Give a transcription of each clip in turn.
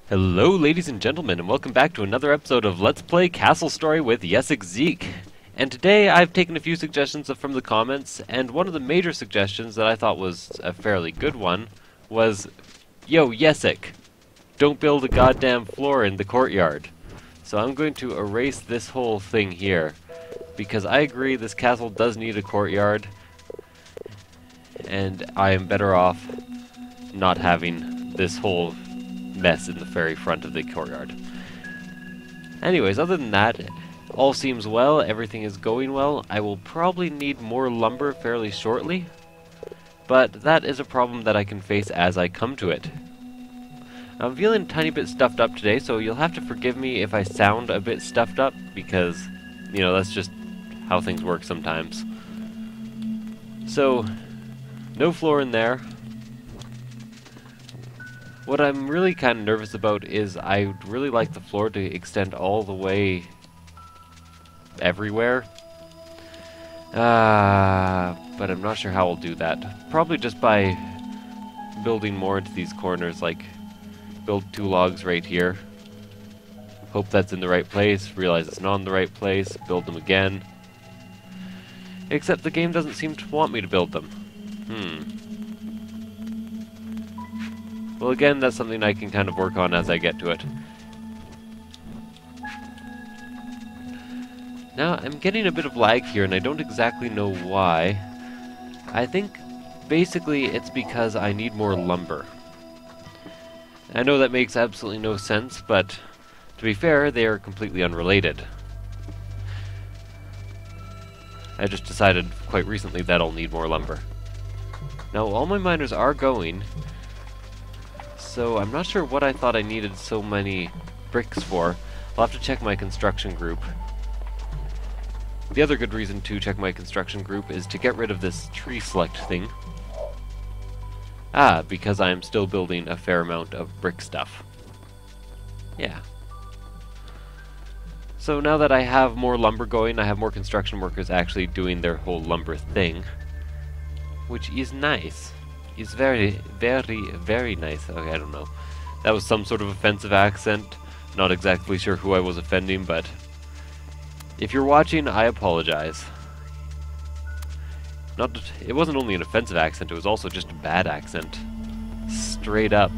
Hello, ladies and gentlemen, and welcome back to another episode of Let's Play Castle Story with Yessik. And today I've taken a few suggestions from the comments, and one of the major suggestions that I thought was a fairly good one was, yo, Yessik, don't build a goddamn floor in the courtyard. So I'm going to erase this whole thing here, because I agree this castle does need a courtyard, and I am better off not having this whole mess in the very front of the courtyard. Anyways, other than that, all seems well, everything is going well. I will probably need more lumber fairly shortly, but that is a problem that I can face as I come to it. I'm feeling a tiny bit stuffed up today, so you'll have to forgive me if I sound a bit stuffed up, because, you know, that's just how things work sometimes. So, no floor in there. What I'm really kind of nervous about is I would really like the floor to extend all the way everywhere. But I'm not sure how I'll do that. Probably just by building more into these corners, like build 2 logs right here. Hope that's in the right place, realize it's not in the right place, build them again. Except the game doesn't seem to want me to build them. Well, again, that's something I can kind of work on as I get to it. Now, I'm getting a bit of lag here, and I don't exactly know why. I think, basically, it's because I need more lumber. I know that makes absolutely no sense, but to be fair, they are completely unrelated. I just decided quite recently that I'll need more lumber. Now, all my miners are going, so I'm not sure what I thought I needed so many bricks for. I'll have to check my construction group. The other good reason to check my construction group is to get rid of this tree select thing. Because I'm still building a fair amount of brick stuff. Yeah. So now that I have more lumber going, I have more construction workers actually doing their whole lumber thing, which is nice. Is very, very, very nice. Okay, I don't know. That was some sort of offensive accent. Not exactly sure who I was offending, but if you're watching, I apologize. It wasn't only an offensive accent, it was also just a bad accent. Straight up.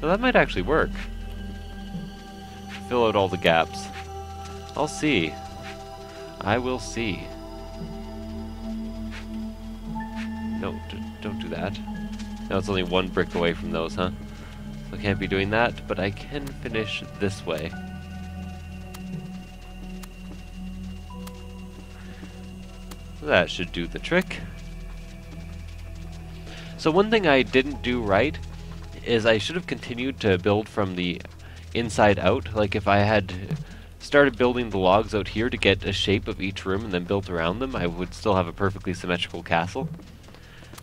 Well, that might actually work. Fill out all the gaps. I'll see. I will see. No, don't do that. Now it's only 1 brick away from those, huh? So I can't be doing that, but I can finish this way. That should do the trick. So one thing I didn't do right is I should have continued to build from the inside out. Like if I had started building the logs out here to get a shape of each room and then built around them, I would still have a perfectly symmetrical castle.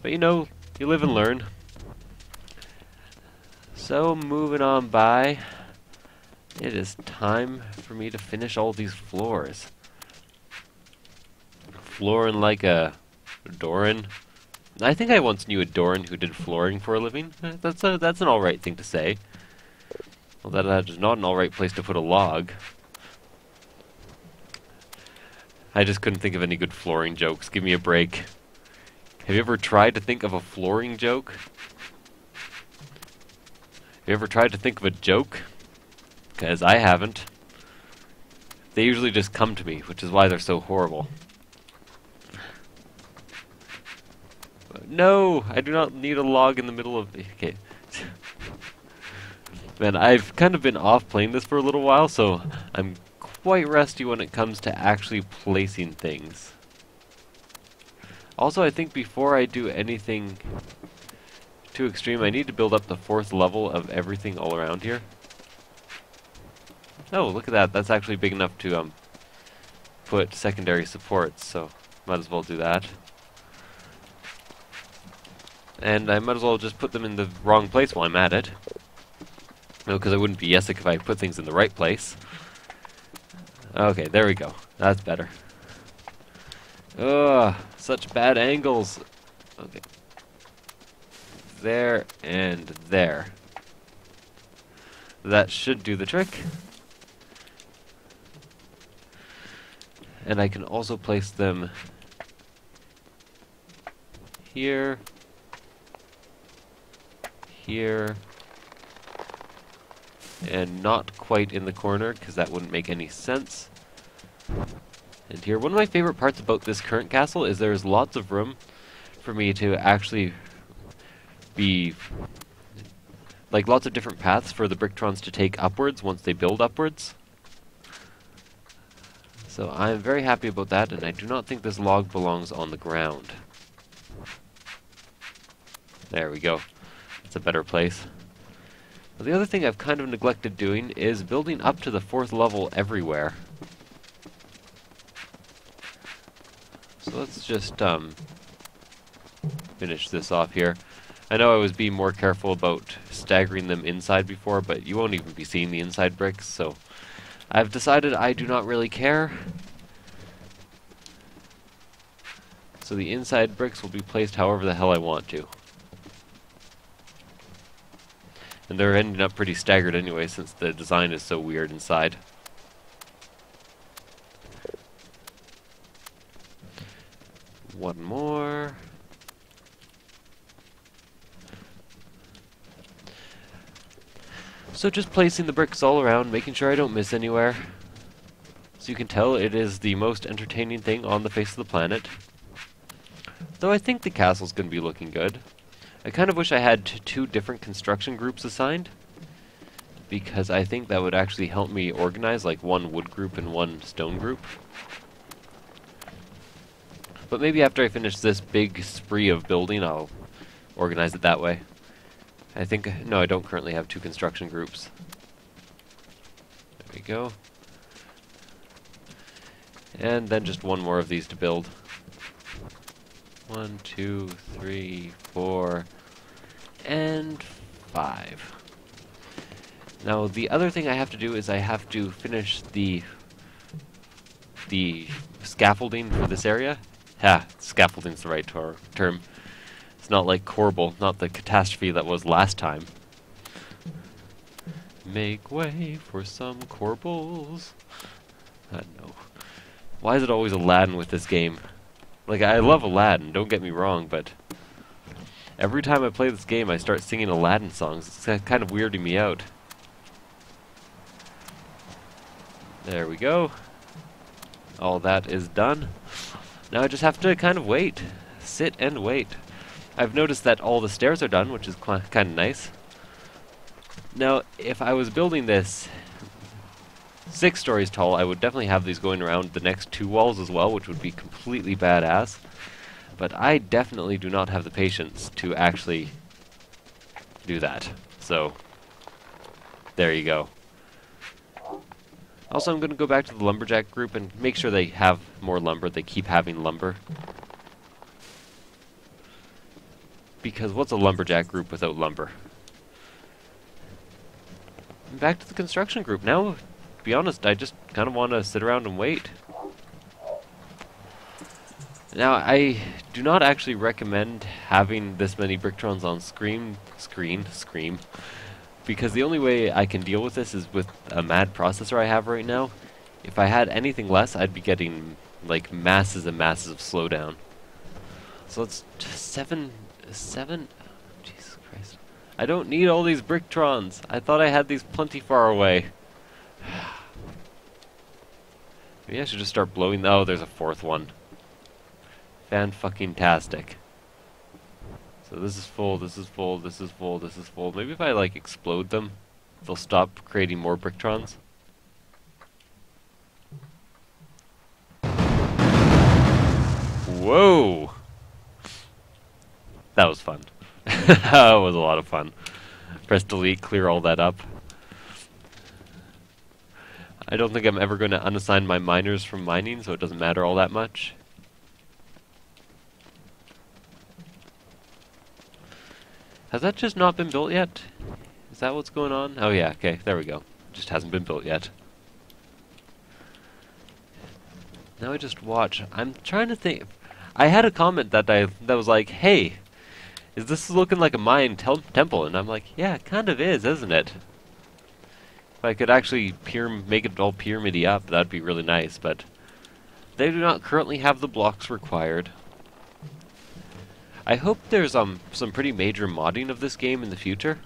But you know, you live and learn. So, moving on by, it is time for me to finish all these floors. Flooring like a Doran. I think I once knew a Doran who did flooring for a living. That's an alright thing to say. Well, that is not an alright place to put a log. I just couldn't think of any good flooring jokes. Give me a break. Have you ever tried to think of a flooring joke? Have you ever tried to think of a joke? Because I haven't. They usually just come to me, which is why they're so horrible. No! I do not need a log in the middle of the... Okay. Man, I've kind of been off playing this for a little while, so I'm quite rusty when it comes to actually placing things. Also, I think before I do anything too extreme, I need to build up the 4th level of everything all around here. Oh, look at that. That's actually big enough to put secondary supports, so might as well do that. And I might as well just put them in the wrong place while I'm at it. No, because I wouldn't be Yessik if I put things in the right place. Okay, there we go. That's better. Ugh, such bad angles. Okay. there and there. That should do the trick. And I can also place them here, here, and not quite in the corner, because that wouldn't make any sense. And here, one of my favorite parts about this current castle is there's lots of room for me to actually be, like, lots of different paths for the Brictrons to take upwards once they build upwards. So I'm very happy about that, and I do not think this log belongs on the ground. There we go. That's a better place. But the other thing I've kind of neglected doing is building up to the 4th level everywhere. So let's just finish this off here. I know I was being more careful about staggering them inside before, but you won't even be seeing the inside bricks, so I've decided I do not really care. So the inside bricks will be placed however the hell I want to. And they're ending up pretty staggered anyway, since the design is so weird inside. One more. So just placing the bricks all around, making sure I don't miss anywhere. So you can tell it is the most entertaining thing on the face of the planet. Though I think the castle's going to be looking good. I kind of wish I had 2 different construction groups assigned, because I think that would actually help me organize, like one wood group and one stone group. But maybe after I finish this big spree of building, I'll organize it that way. I think, no, I don't currently have 2 construction groups. There we go. And then just one more of these to build. 1, 2, 3, 4, and 5. Now the other thing I have to do is I have to finish the scaffolding for this area. Ha, scaffolding's the right term. It's not like Corbel, not the catastrophe that was last time. Make way for some Corbels. I don't know. Why is it always Aladdin with this game? Like, I love Aladdin, don't get me wrong, but every time I play this game I start singing Aladdin songs. It's kind of weirding me out. There we go. All that is done. Now I just have to kind of wait. Sit and wait. I've noticed that all the stairs are done, which is kind of nice. Now, if I was building this 6 stories tall, I would definitely have these going around the next 2 walls as well, which would be completely badass. But I definitely do not have the patience to actually do that. So, there you go. Also, I'm going to go back to the lumberjack group and make sure they have more lumber. They keep having lumber. Because what's a lumberjack group without lumber? And back to the construction group. Now, to be honest, I just kind of want to sit around and wait. Now, I do not actually recommend having this many Brictrons on screen, because the only way I can deal with this is with a mad processor I have right now. If I had anything less, I'd be getting like masses and masses of slowdown. So let's seven. Oh, Jesus Christ! I don't need all these Brictrons. I thought I had these plenty far away. Maybe I should just start blowing. Oh, there's a 4th one. Fan-fucking-tastic. So this is full, this is full, this is full, this is full. Maybe if I, like, explode them, they'll stop creating more Brictrons. Whoa! That was fun. That was a lot of fun. Press delete, clear all that up. I don't think I'm ever going to unassign my miners from mining, so it doesn't matter all that much. Has that just not been built yet? Is that what's going on? Oh yeah, okay, there we go. Just hasn't been built yet. Now I just watch. I'm trying to think. I had a comment that was like, hey, is this looking like a Mayan temple? And I'm like, yeah, it kind of is, isn't it? If I could actually make it all pyramidy up, that'd be really nice, but they do not currently have the blocks required. I hope there's some pretty major modding of this game in the future,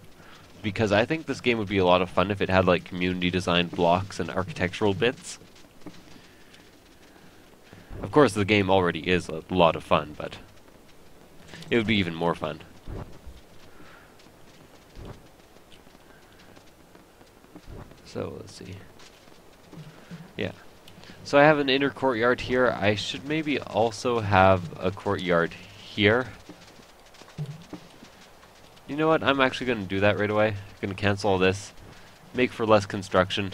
because I think this game would be a lot of fun if it had like community designed blocks and architectural bits. Of course, the game already is a lot of fun, but it would be even more fun. So, let's see. Yeah. So I have an inner courtyard here. I should maybe also have a courtyard here. You know what? I'm actually going to do that right away. I'm going to cancel all this. Make for less construction.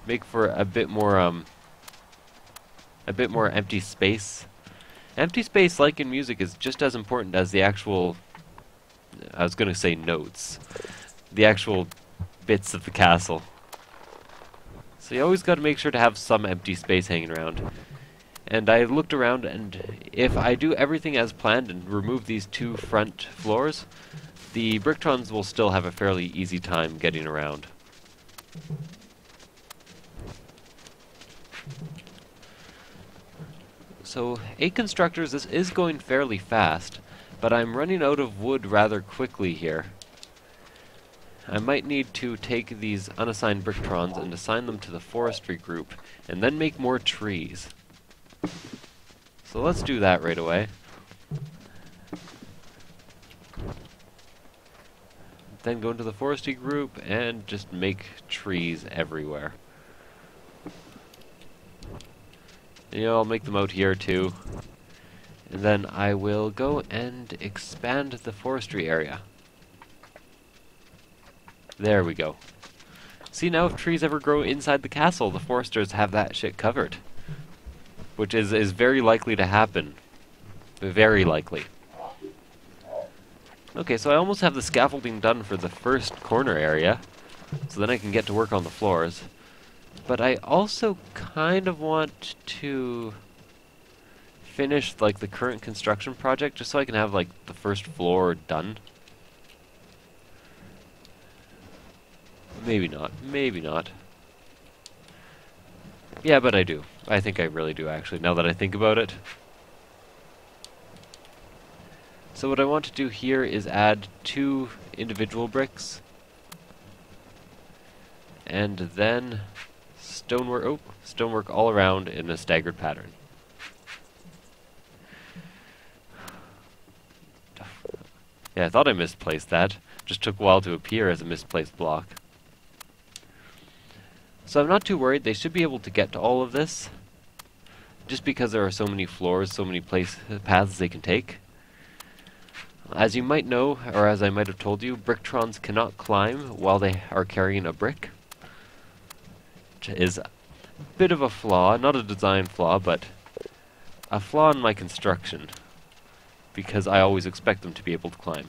Make for a bit more empty space. Empty space, like in music, is just as important as the actual, I was going to say notes, the actual bits of the castle. So you always got to make sure to have some empty space hanging around. And I looked around, and if I do everything as planned and remove these two front floors, the Bricktons will still have a fairly easy time getting around. So, 8 constructors, this is going fairly fast, but I'm running out of wood rather quickly here. I might need to take these unassigned Bricktrons and assign them to the Forestry group, and then make more trees. So let's do that right away. Then go into the Forestry group and just make trees everywhere. You know, I'll make them out here too. And then I will go and expand the forestry area. There we go. See, now if trees ever grow inside the castle, the foresters have that shit covered. Which is very likely to happen. Very likely. Okay, so I almost have the scaffolding done for the first corner area. So then I can get to work on the floors. But I also kind of want to finish like the current construction project just so I can have like the first floor done. Maybe not. Maybe not. Yeah, but I do. I think I really do actually, now that I think about it. So what I want to do here is add 2 individual bricks. And then stonework all around in a staggered pattern. Yeah, I thought I misplaced that. Just took a while to appear as a misplaced block. So I'm not too worried. They should be able to get to all of this. Just because there are so many floors, so many paths they can take. As you might know, or as I might have told you, Bricktrons cannot climb while they are carrying a brick. Which is a bit of a flaw, not a design flaw, but a flaw in my construction, because I always expect them to be able to climb.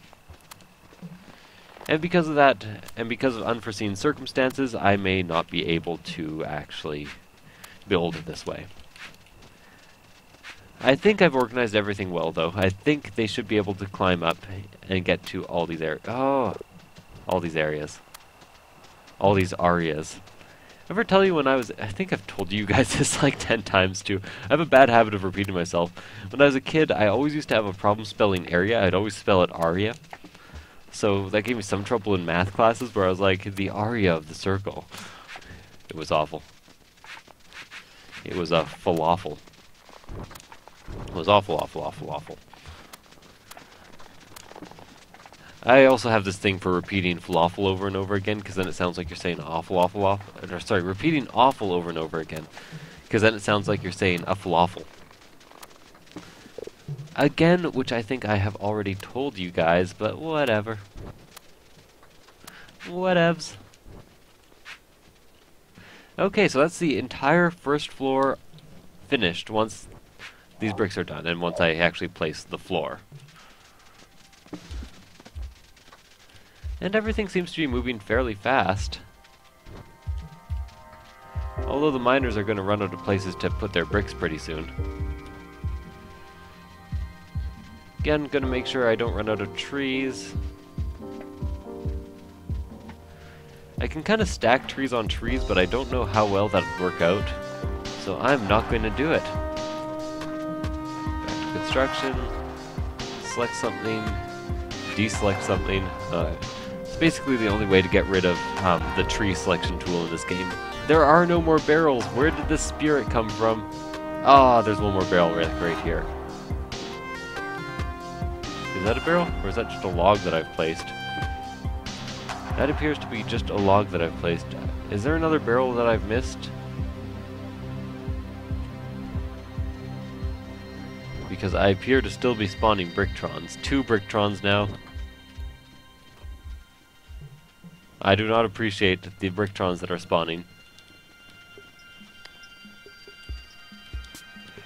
And because of that, and because of unforeseen circumstances, I may not be able to actually build this way. I think I've organized everything well, though. I think they should be able to climb up and get to all these areas. Oh, all these areas. All these arias. Ever tell you when I think I've told you guys this like 10 times too. I have a bad habit of repeating myself. When I was a kid, I always used to have a problem spelling area. I'd always spell it aria. So that gave me some trouble in math classes where I was like, the area of the circle. It was awful. It was a falafel. It was awful, awful, awful, awful. I also have this thing for repeating falafel over and over again, because then it sounds like you're saying awful, awful, awful. Or sorry, repeating awful over and over again, because then it sounds like you're saying a falafel. Again, which I think I have already told you guys, but whatever. Whatevs. Okay, so that's the entire first floor finished once these bricks are done, and once I actually place the floor. And everything seems to be moving fairly fast. Although the miners are going to run out of places to put their bricks pretty soon. Again, gonna make sure I don't run out of trees. I can kind of stack trees on trees, but I don't know how well that would work out. So I'm not going to do it. Back to construction. Select something. Deselect something. It's basically the only way to get rid of the tree selection tool in this game. There are no more barrels. Where did this spirit come from? Ah, there's one more barrel right here. Is that a barrel? Or is that just a log that I've placed? That appears to be just a log that I've placed. Is there another barrel that I've missed? Because I appear to still be spawning Bricktrons. 2 Bricktrons now. I do not appreciate the Bricktrons that are spawning.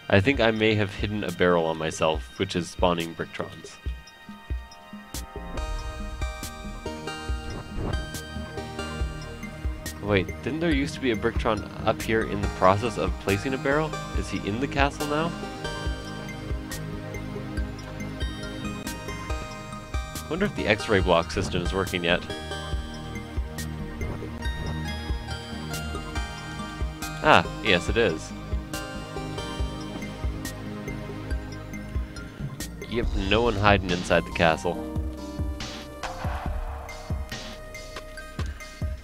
I think I may have hidden a barrel on myself, which is spawning Bricktrons. Wait, didn't there used to be a Bricktron up here in the process of placing a barrel? Is he in the castle now? I wonder if the X-ray block system is working yet. Ah, yes it is. Yep, no one hiding inside the castle.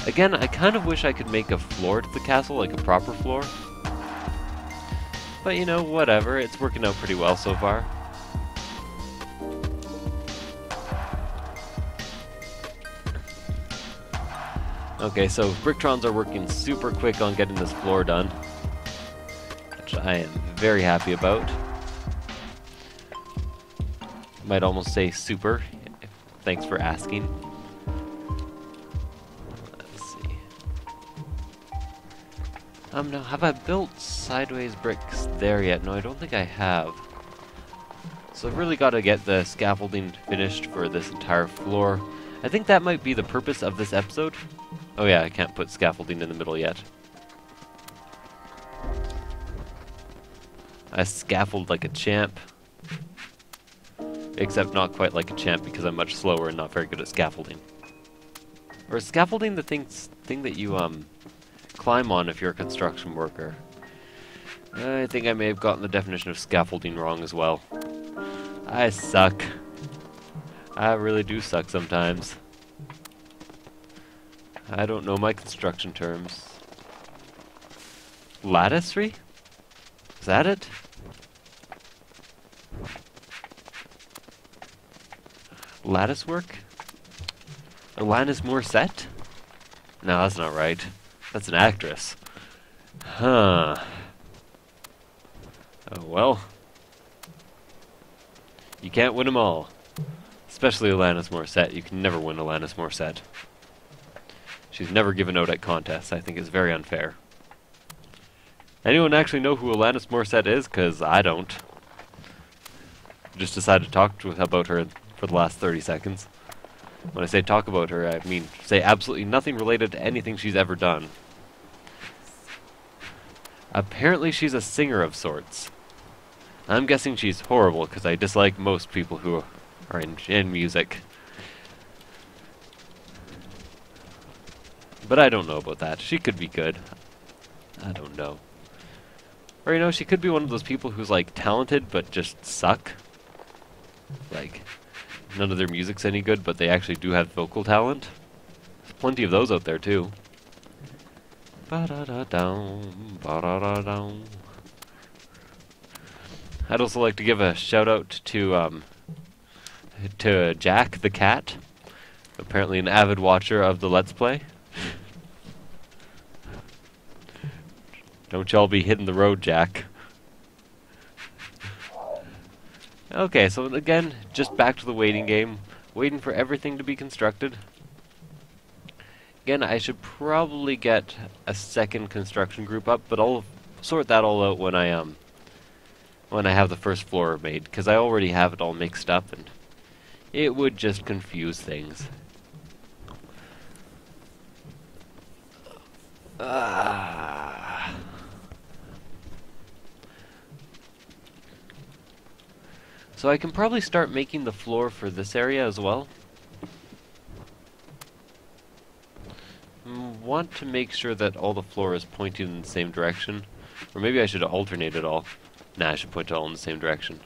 Again, I kind of wish I could make a floor to the castle, like a proper floor. But you know, whatever, it's working out pretty well so far. Okay, so Bricktrons are working super quick on getting this floor done, which I am very happy about. Might almost say super. Thanks for asking. Now, have I built sideways bricks there yet? No, I don't think I have. So I've really got to get the scaffolding finished for this entire floor. I think that might be the purpose of this episode. Oh yeah, I can't put scaffolding in the middle yet. I scaffold like a champ. Except not quite like a champ because I'm much slower and not very good at scaffolding. Or is scaffolding the thing that you, climb on if you're a construction worker? I think I may have gotten the definition of scaffolding wrong as well. I suck. I really do suck sometimes. I don't know my construction terms. Latticery? Is that it? Lattice work? Alanis Morissette? No, that's not right. That's an actress. Huh. Oh well. You can't win them all. Especially Alanis Morissette. You can never win Alanis Morissette. She's never given out at contests. I think it's very unfair. Anyone actually know who Alanis Morissette is? Because I don't. Just decided to talk about her for the last 30 seconds. When I say talk about her, I mean say absolutely nothing related to anything she's ever done. Apparently she's a singer of sorts. I'm guessing she's horrible because I dislike most people who are in music. But I don't know about that. She could be good. I don't know. Or you know, she could be one of those people who's like talented but just suck. Like, none of their music's any good, but they actually do have vocal talent. There's plenty of those out there too. Ba-da-da-down, ba-da-da-down. I'd also like to give a shout out to Jack the cat, apparently an avid watcher of the Let's Play. Don't y'all be hitting the road, Jack. Okay, so again, just back to the waiting game, waiting for everything to be constructed. Again, I should probably get a second construction group up, but I'll sort that all out when I have the first floor made, because I already have it all mixed up, and it would just confuse things. So I can probably start making the floor for this area as well. Want to make sure that all the floor is pointing in the same direction. Or maybe I should alternate it all. Nah, I should point it all in the same direction.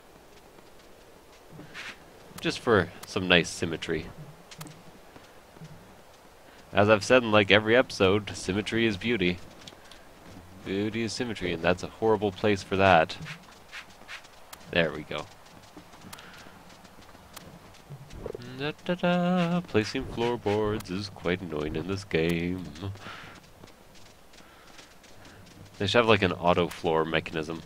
Just for some nice symmetry. As I've said in like every episode, symmetry is beauty. Beauty is symmetry, and that's a horrible place for that. There we go. Da, da, da. Placing floorboards is quite annoying in this game. They should have like an auto floor mechanism.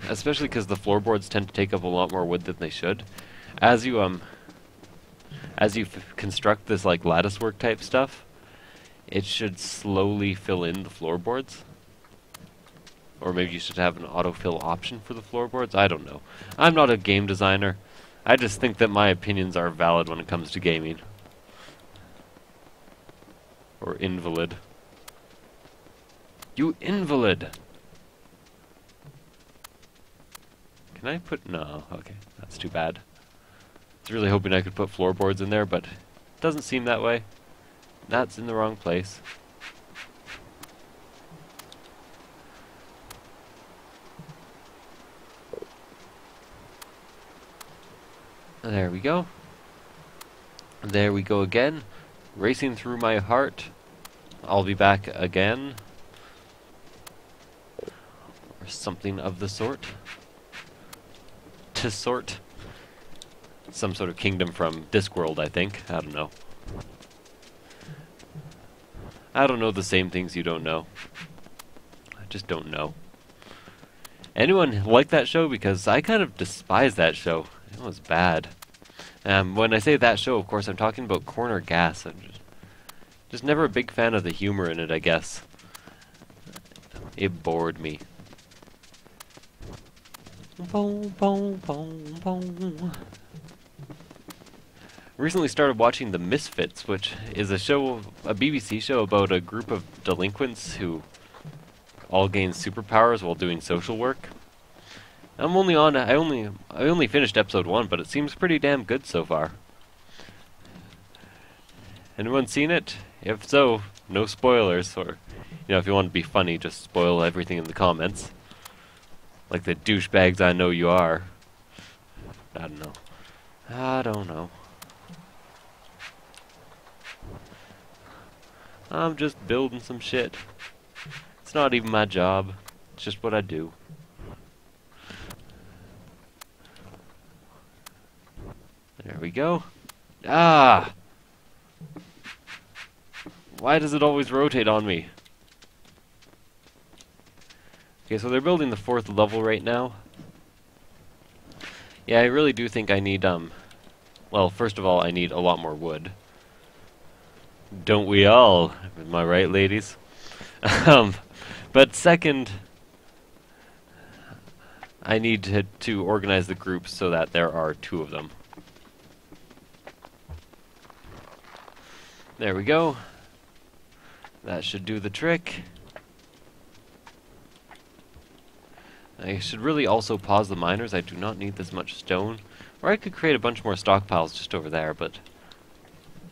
Especially because the floorboards tend to take up a lot more wood than they should. As you construct this like lattice work type stuff, it should slowly fill in the floorboards. Or maybe you should have an autofill option for the floorboards. I don't know. I'm not a game designer. I just think that my opinions are valid when it comes to gaming. Or invalid. You invalid! Can I put... No, okay. That's too bad. I was really hoping I could put floorboards in there, but it doesn't seem that way. That's in the wrong place. There we go. There we go again. Racing through my heart. I'll be back again. Or something of the sort. To sort. Some sort of kingdom from Discworld, I think. I don't know. I don't know the same things you don't know. I just don't know. Anyone like that show? Because I kind of despise that show. It was bad. When I say that show, of course, I'm talking about Corner Gas. I'm just never a big fan of the humor in it, I guess. It bored me. Boom, boom, boom, boom. Recently started watching The Misfits, which is a show, a BBC show about a group of delinquents who all gain superpowers while doing social work. I'm only on. I only finished episode 1, but it seems pretty damn good so far. Anyone seen it? If so, no spoilers. Or, if you want to be funny, just spoil everything in the comments. Like the douchebags I know you are. I don't know. I don't know. I'm just building some shit. It's not even my job. It's just what I do. There we go. Ah! Why does it always rotate on me? Okay, so they're building the 4th level right now. Yeah, I really do think I need, well, first of all, I need a lot more wood. Don't we all? Am I right, ladies? But second, I need to organize the groups so that there are 2 of them. There we go. That should do the trick. I should really also pause the miners. I do not need this much stone. Or I could create a bunch more stockpiles just over there, but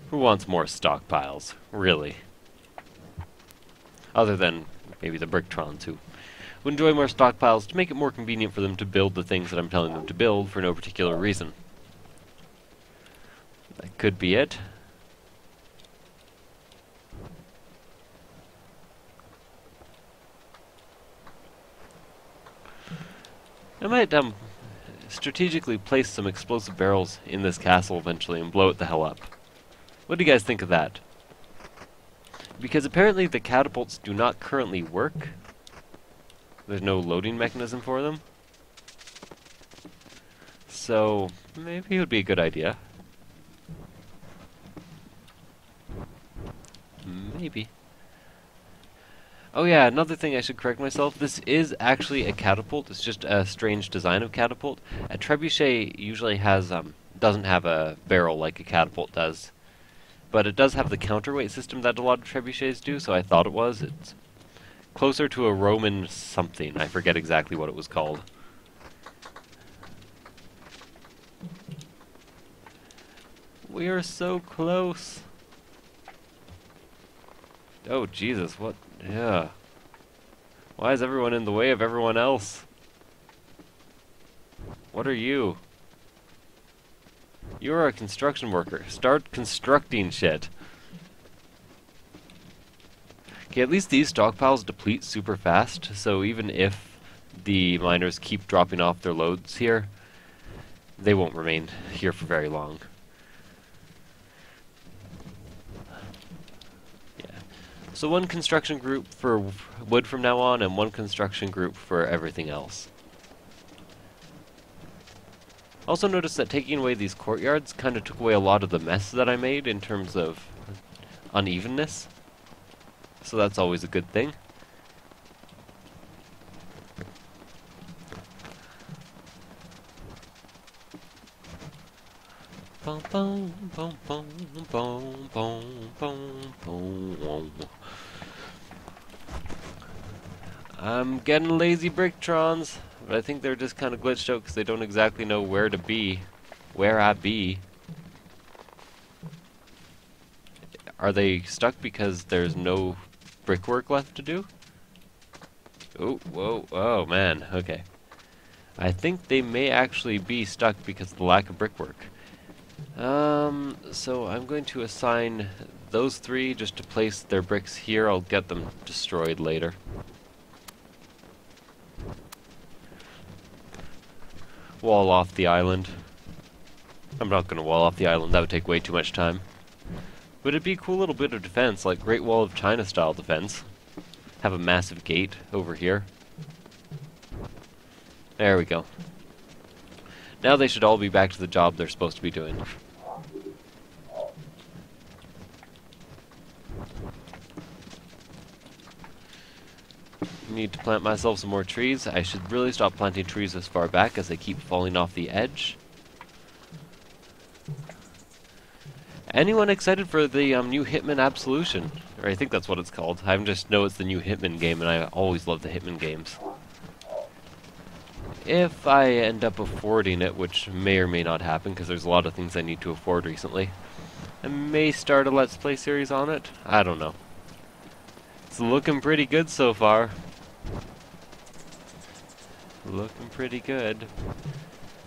who wants more stockpiles, really? Other than maybe the Bricktrons, who would enjoy more stockpiles to make it more convenient for them to build the things that I'm telling them to build for no particular reason. That could be it. I might strategically place some explosive barrels in this castle eventually and blow it the hell up. What do you guys think of that? Because apparently the catapults do not currently work. There's no loading mechanism for them. So maybe it would be a good idea. Maybe. Oh yeah, another thing I should correct myself. This is actually a catapult. It's just a strange design of catapult. A trebuchet usually has doesn't have a barrel like a catapult does, but it does have the counterweight system that a lot of trebuchets do. So I thought it was. It's closer to a Roman something. I forget exactly what it was called. We are so close. Oh, Jesus, what? Yeah. Why is everyone in the way of everyone else? What are you? You're a construction worker. Start constructing shit. Okay, at least these stockpiles deplete super fast, so even if the miners keep dropping off their loads here, they won't remain here for very long. Yeah. So one construction group for wood from now on, and one construction group for everything else. Also noticed that taking away these courtyards kind of took away a lot of the mess that I made in terms of unevenness. So that's always a good thing. Boom, boom, boom, boom, boom, boom, boom, boom. I'm getting lazy Bricktrons, but I think they're just kind of glitched out because they don't exactly know where to be, where I be. Are they stuck because there's no brickwork left to do? Oh, whoa, oh man, okay. I think they may actually be stuck because of the lack of brickwork. So I'm going to assign those three just to place their bricks here. I'll get them destroyed later. Wall off the island. I'm not going to wall off the island, that would take way too much time. But it'd be a cool little bit of defense, like Great Wall of China style defense. Have a massive gate over here. There we go. Now they should all be back to the job they're supposed to be doing. Need to plant myself some more trees. I should really stop planting trees this far back as they keep falling off the edge. Anyone excited for the new Hitman Absolution? Or I think that's what it's called. I just know it's the new Hitman game, and I always love the Hitman games. If I end up affording it, which may or may not happen, because there's a lot of things I need to afford recently, I may start a Let's Play series on it. I don't know. It's looking pretty good so far. Looking pretty good.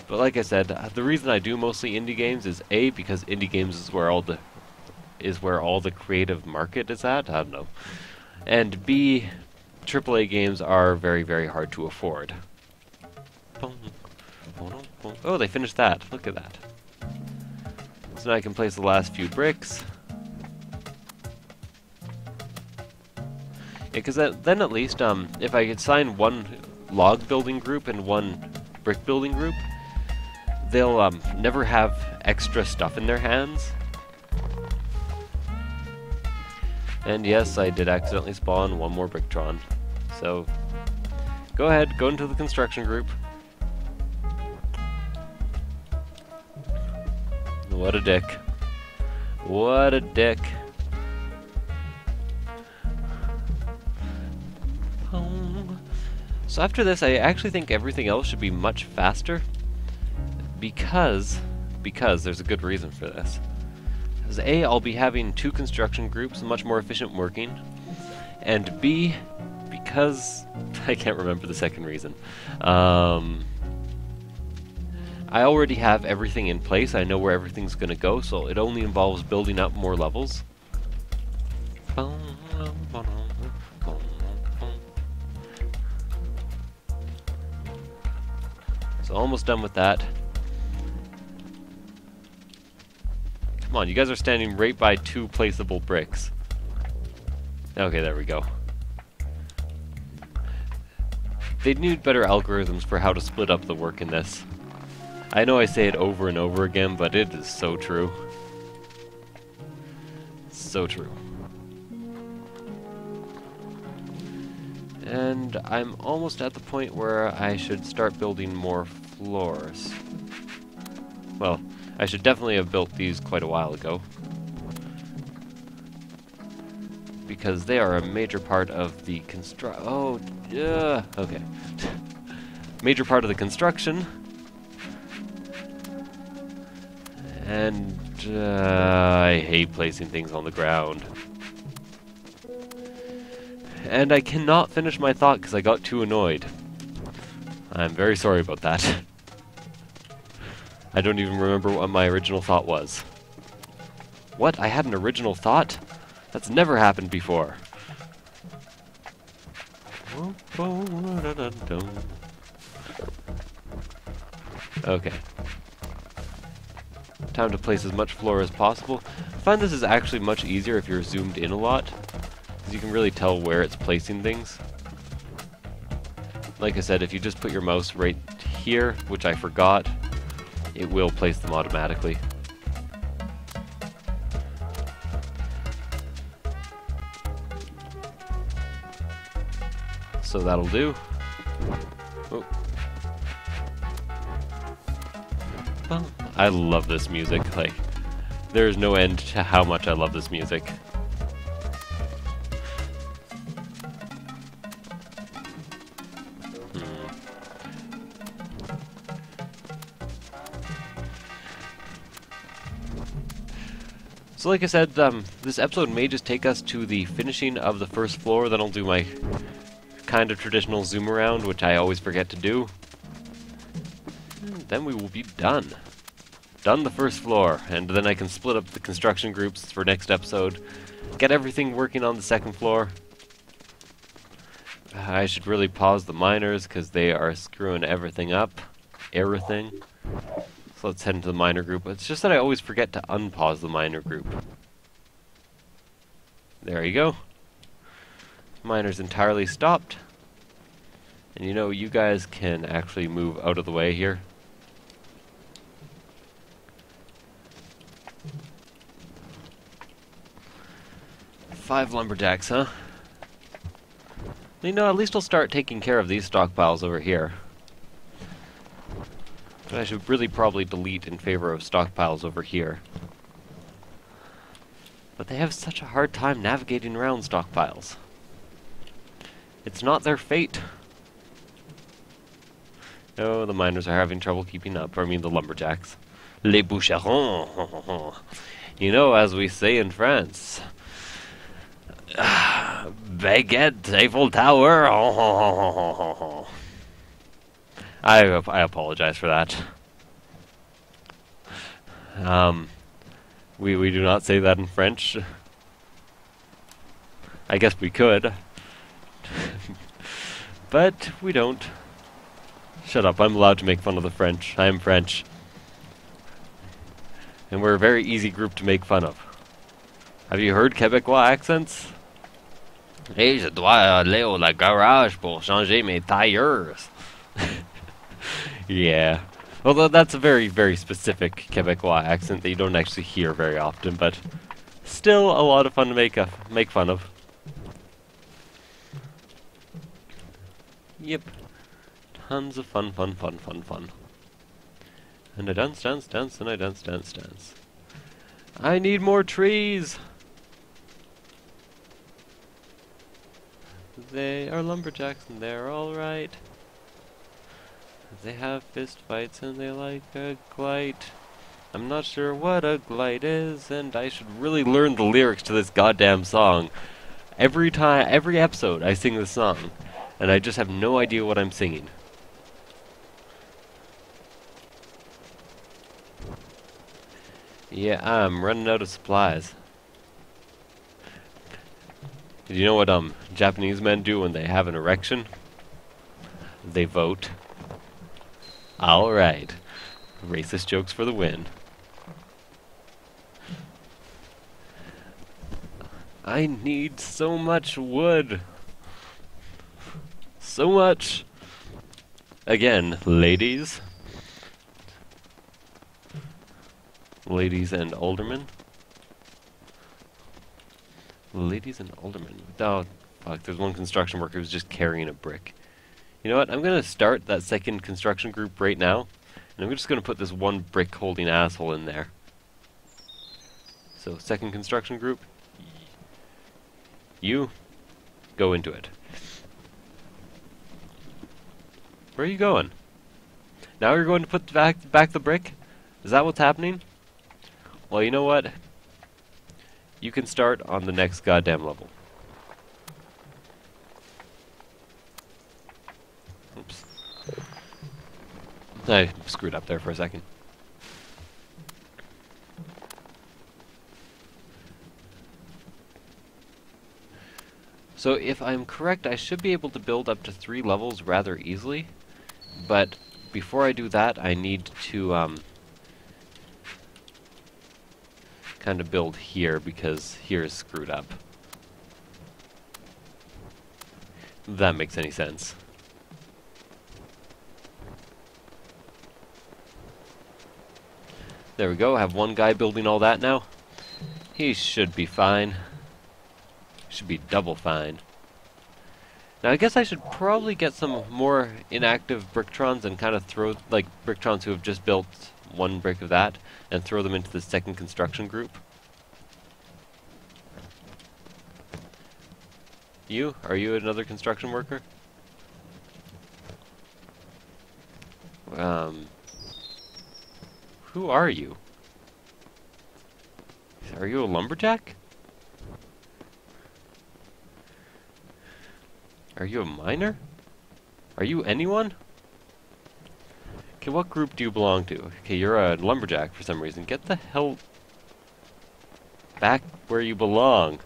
But like I said, the reason I do mostly indie games is A, because indie games is where all the creative market is at. I don't know. And B, AAA games are very, very hard to afford. Oh, they finished that. Look at that. So now I can place the last few bricks. Yeah, because then at least, if I assign one log building group and one brick building group, they'll never have extra stuff in their hands. And yes, I did accidentally spawn one more Bricktron. So, go ahead, go into the construction group. What a dick. What a dick. So after this, I actually think everything else should be much faster. Because there's a good reason for this. Because A, I'll be having two construction groups, much more efficient working. And B, because I can't remember the second reason. I already have everything in place. I know where everything's going to go, so it only involves building up more levels. So almost done with that. Come on, you guys are standing right by two placeable bricks. Okay, there we go. They need better algorithms for how to split up the work in this. I know I say it over and over again, but it is so true. So true. And I'm almost at the point where I should start building more floors. Well, I should definitely have built these quite a while ago. because they are a major part of the Oh, yeah. Okay. Major part of the construction. And I hate placing things on the ground. And I cannot finish my thought because I got too annoyed. I'm very sorry about that. I don't even remember what my original thought was. What? I had an original thought? That's never happened before. Okay. Time to place as much floor as possible. I find this is actually much easier if you're zoomed in a lot, because you can really tell where it's placing things. Like I said, if you just put your mouse right here, which I forgot, it will place them automatically. So that'll do. Oh. Well, I love this music. Like, there's no end to how much I love this music. So like I said, this episode may just take us to the finishing of the first floor, then I'll do my kind of traditional zoom around, which I always forget to do. And then we will be done. Done the first floor, and then I can split up the construction groups for next episode, get everything working on the second floor. I should really pause the miners, because they are screwing everything up. Everything. So let's head into the miner group. It's just that I always forget to unpause the miner group. There you go. Miner's entirely stopped. And you know, you guys can actually move out of the way here. Five lumberjacks, huh? You know, at least I'll start taking care of these stockpiles over here. But I should really probably delete in favor of stockpiles over here. But they have such a hard time navigating around stockpiles. It's not their fate. Oh, the miners are having trouble keeping up. I mean, the lumberjacks. Les bûcherons. You know, as we say in France. Baguette, Eiffel Tower. I apologize for that. We do not say that in French. I guess we could. But we don't. Shut up, I'm allowed to make fun of the French. I am French. And we're a very easy group to make fun of. Have you heard Québécois accents? Hey, je dois aller au garage pour changer mes tailleurs. Yeah. Although that's a very, very specific Québécois accent that you don't actually hear very often, but still a lot of fun to make fun of. Yep. Tons of fun. And I dance, and I dance. I need more trees! They are lumberjacks and they're alright. They have fist fights and they like a glide. I'm not sure what a glide is, and I should really learn the lyrics to this goddamn song. Every episode I sing this song, and I just have no idea what I'm singing. Yeah, I'm running out of supplies. Do you know what Japanese men do when they have an erection? They vote. Alright. Racist jokes for the win. I need so much wood. So much. Again, ladies. Ladies and aldermen. Ladies and aldermen. Oh, fuck, there's one construction worker who's just carrying a brick. You know what, I'm gonna start that second construction group right now, and I'm just gonna put this one brick holding asshole in there. So, second construction group. You go into it. Where are you going? Now you're going to put back the brick? Is that what's happening? Well, you know what? You can start on the next goddamn level. Oops. I screwed up there for a second. So if I'm correct, I should be able to build up to 3 levels rather easily. But before I do that, I need to kind of build here, because here is screwed up. If that makes any sense. There we go, I have one guy building all that now. He should be fine. Should be double fine. Now I guess I should probably get some more inactive Bricktrons and kind of throw, like, Bricktrons who have just built one brick of that, and throw them into the second construction group. You? Are you another construction worker? Who are you? Are you a lumberjack? Are you a miner? Are you anyone? Okay, what group do you belong to? Okay, you're a lumberjack for some reason. Get the hell back where you belong.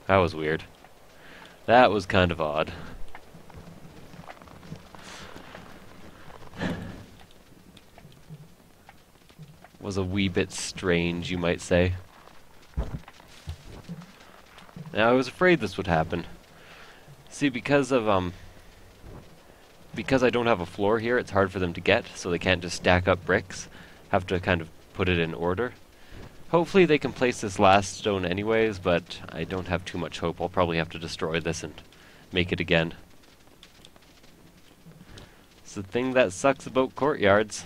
That was weird. That was kind of odd. Was a wee bit strange, you might say. Now, I was afraid this would happen. See, because I don't have a floor here, it's hard for them to get, so they can't just stack up bricks. Have to kind of put it in order. Hopefully they can place this last stone anyways, but I don't have too much hope. I'll probably have to destroy this and make it again. It's the thing that sucks about courtyards.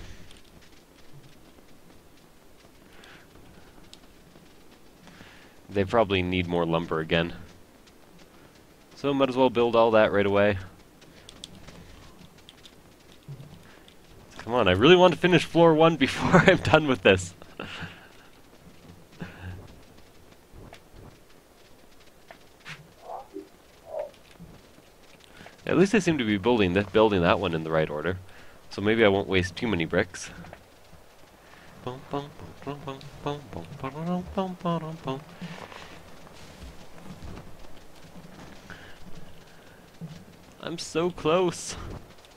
They probably need more lumber again. So might as well build all that right away. Come on, I really want to finish floor 1 before I'm done with this. At least I seem to be building that one in the right order. So maybe I won't waste too many bricks. I'm so close.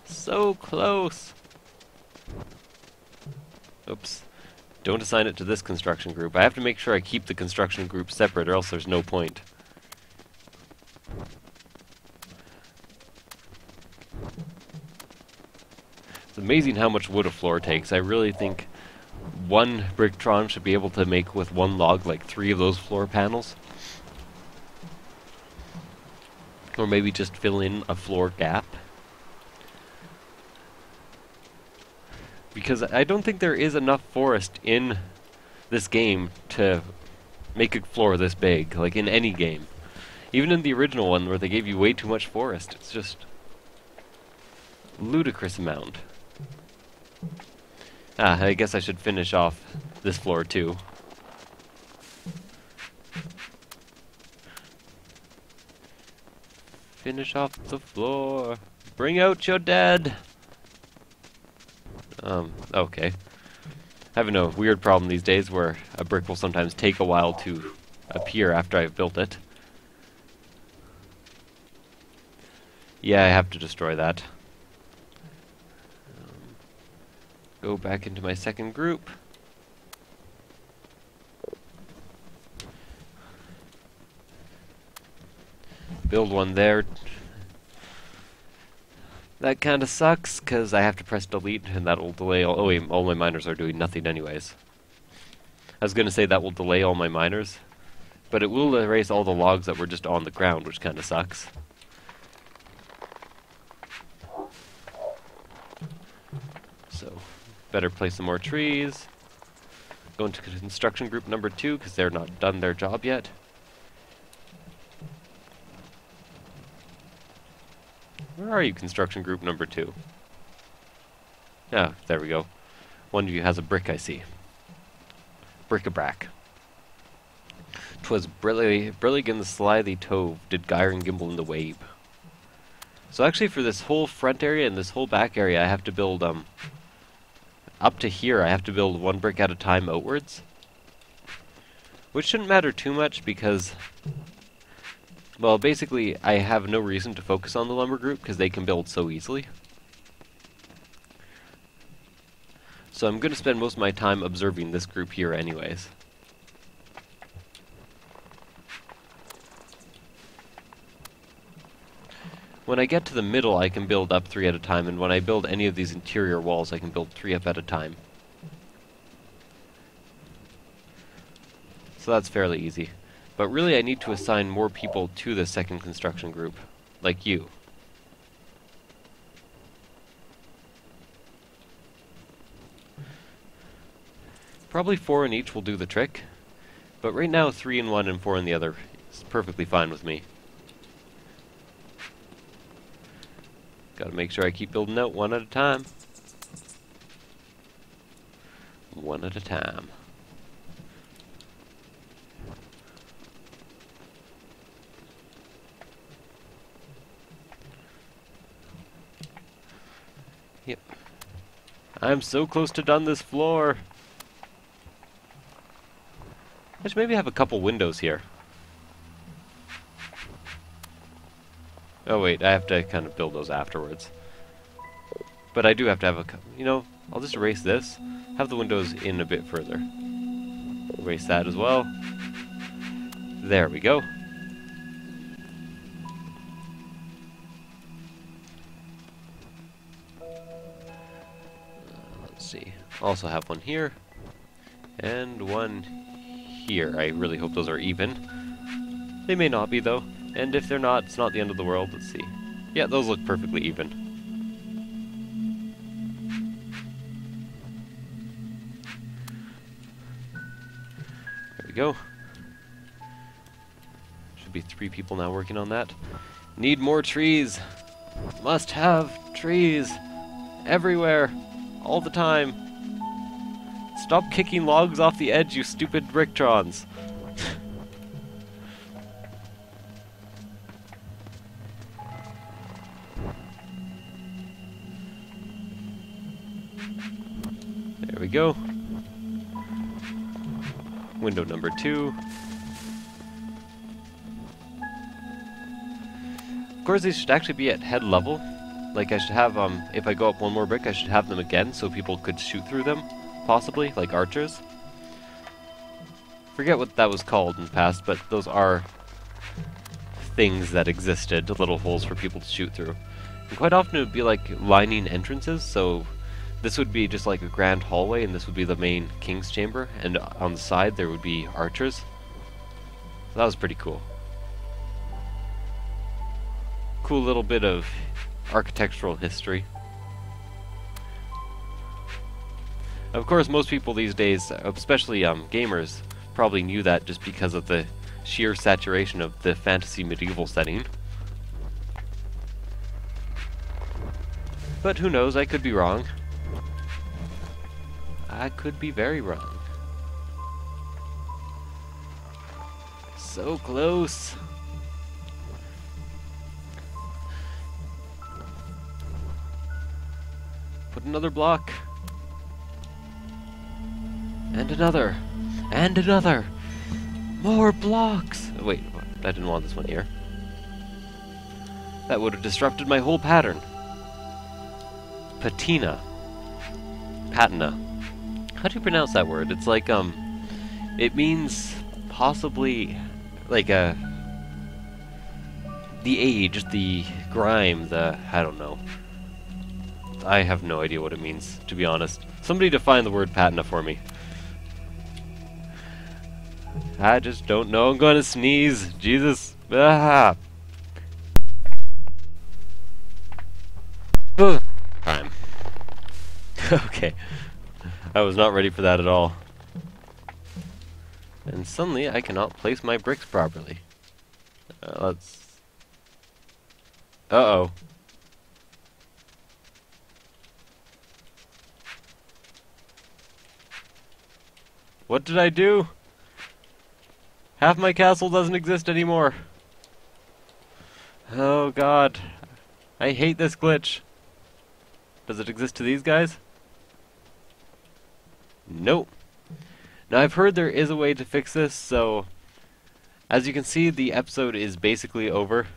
So close. Oops. Don't assign it to this construction group. I have to make sure I keep the construction group separate, or else there's no point. It's amazing how much wood a floor takes. I really think one Bricktron should be able to make with one log like 3 of those floor panels. Or maybe just fill in a floor gap. Because I don't think there is enough forest in this game to make a floor this big, like in any game. Even in the original one where they gave you way too much forest, it's just ludicrous amount. Ah, I guess I should finish off this floor too. Finish off the floor. Bring out your dead. Okay. Having a weird problem these days where a brick will sometimes take a while to appear after I've built it. Yeah, I have to destroy that. Go back into my second group. Build one there. That kinda sucks, because I have to press delete, and that will delay all... Oh wait, all my miners are doing nothing anyways. I was gonna say that will delay all my miners, but it will erase all the logs that were just on the ground, which kinda sucks. So, better place some more trees. Go into construction group number 2, because they're not done their job yet. Where are you, construction group number 2? Ah, there we go. One of you has a brick, I see. Bric-a-brac. 'Twas brillig in the slithy tove, did gyre and gimble in the wabe. So actually for this whole front area and this whole back area, I have to build, up to here, I have to build 1 brick at a time outwards. Which shouldn't matter too much because, well, basically, I have no reason to focus on the lumber group because they can build so easily. So I'm going to spend most of my time observing this group here anyways. When I get to the middle, I can build up 3 at a time, and when I build any of these interior walls, I can build 3 up at a time. So that's fairly easy. But really, I need to assign more people to the second construction group, like you. Probably 4 in each will do the trick, but right now 3 in one and 4 in the other is perfectly fine with me. Gotta make sure I keep building out 1 at a time. 1 at a time. Yep. I'm so close to done this floor. I should maybe have a couple windows here. Oh wait, I have to kind of build those afterwards. But I do have to have a couple, you know, I'll just erase this. Have the windows in a bit further. Erase that as well. There we go. Let's see. Also have one here. And one here. I really hope those are even. They may not be though. And if they're not, it's not the end of the world. Let's see. Yeah, those look perfectly even. There we go. Should be 3 people now working on that. Need more trees. Must have trees. Everywhere. All the time. Stop kicking logs off the edge, you stupid bricktons. There we go. Window number 2. Of course, these should actually be at head level. Like I should have, if I go up 1 more brick, I should have them again so people could shoot through them, possibly, like archers. Forget what that was called in the past, but those are things that existed, little holes for people to shoot through. And quite often it would be like lining entrances, so this would be just like a grand hallway, and this would be the main king's chamber, and on the side there would be archers. So that was pretty cool. Cool little bit of architectural history. Of course, most people these days, especially gamers, probably knew that just because of the sheer saturation of the fantasy medieval setting. But who knows, I could be wrong. I could be very wrong. So close. Put another block. And another. And another. More blocks. Oh, wait, I didn't want this one here. That would have disrupted my whole pattern. Patina. Patina. How do you pronounce that word? It's like, it means possibly, like, the age, the grime, I don't know. I have no idea what it means, to be honest. Somebody define the word patina for me. I just don't know. I'm gonna sneeze. Jesus. Ah. Time. Okay. I was not ready for that at all. And suddenly I cannot place my bricks properly. Let's... Uh-oh. What did I do? Half my castle doesn't exist anymore. Oh god. I hate this glitch. Does it exist to these guys? Nope. Now I've heard there is a way to fix this, so as you can see, the episode is basically over.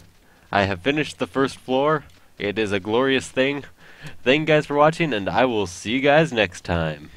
I have finished the first floor. It is a glorious thing. Thank you guys for watching, and I will see you guys next time.